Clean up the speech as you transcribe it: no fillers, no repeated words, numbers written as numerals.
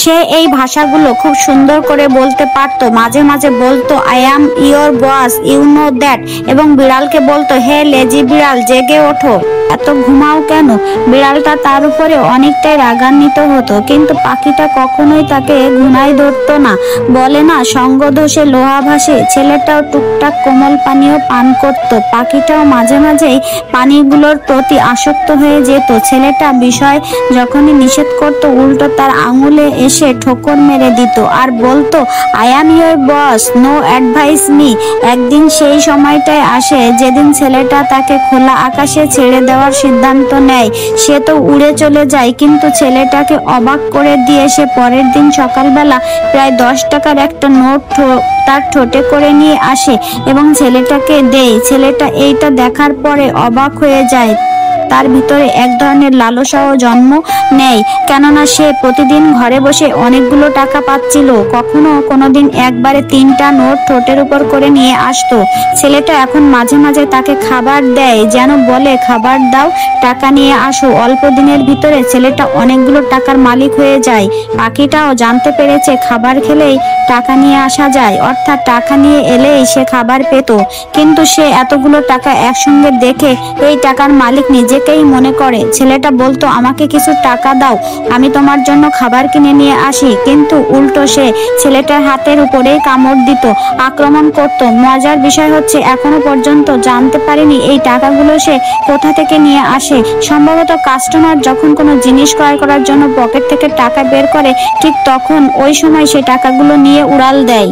সে এই ভাষাগুলো খুব সুন্দর করে বলতে পারতো। মাঝে মাঝে বলতো I am your boss, you know that, এবং বিড়ালকে বলতো হে লেজি বিড়াল, জেগে ওঠো, এত ঘুমাও কেন। বিড়ালটা তার উপরে অনেকটাই রাগান্বিত হতো, কিন্তু পাখিটা কখনোই তাকে ঘুণায় ধরতো না। বলে না, সঙ্গ দোষে লোহা ভাসে। ছেলেটাও টুকটাক কোমল পানীয় পান করত। পাখিটাও মাঝে মাঝেই পানিগুলোর প্রতি আসক্ত হয়ে যেত। ছেলেটা বিষয় যখনই নিষেধ করত, উল্টো তার আঙুলে এসে ঠোকর মেরে দিত আর বলতো I am your boss, no advise me. একদিন সেই সময়টায় আসে যেদিন ছেলেটা তাকে খোলা আকাশে ছেড়ে দেওয়ার সিদ্ধান্ত নেয়। সে তো উড়ে চলে যায়, কিন্তু ছেলেটাকে অবাক করে দিয়ে সে পরের দিন সকালবেলা প্রায় 10 টাকার একটা নোট তার ঠোঁটে করে নিয়ে আসে এবং ছেলেটাকে দেয়। ছেলেটা এইটা দেখার পরে অবাক হয়ে যায়। তার ভিতরে এক ধরনের লালসাও জন্ম নেয়, কেননা সে প্রতিদিন ঘরে বসে অনেকগুলো টাকা পাচ্ছিল। কখনো কোনোদিন একবারে 3টা নোট ঠোঁটের উপর করে নিয়ে আসতো। ছেলেটা এখন মাঝে মাঝে তাকে খাবার দেয়, যেন বলে খাবার দাও, টাকা নিয়ে আসো। অল্প দিনের ভিতরে ছেলেটা অনেকগুলো টাকার মালিক হয়ে যায়। পাখিটাও জানতে পেরেছে খাবার খেলেই টাকা নিয়ে আসা যায়, অর্থাৎ টাকা নিয়ে এলেই সে খাবার পেত। কিন্তু সে এতগুলো টাকা একসঙ্গে দেখে এই টাকার মালিক নিজেকেই মনে করে। ছেলেটা বলতো আমাকে কিছু টাকা দাও, আমি তোমার জন্য খাবার কিনে নিয়ে আসি, কিন্তু উল্টো সে ছেলেটার হাতের উপরেই কামড় দিত, আক্রমণ করত। মজার বিষয় হচ্ছে এখনো পর্যন্ত জানতে পারিনি এই টাকাগুলো সে কোথা থেকে নিয়ে আসে। সম্ভবত কাস্টমার যখন কোনো জিনিস ক্রয় করার জন্য পকেট থেকে টাকা বের করে, ঠিক তখন ওই সময় সে টাকাগুলো নিয়ে উড়াল দেয়।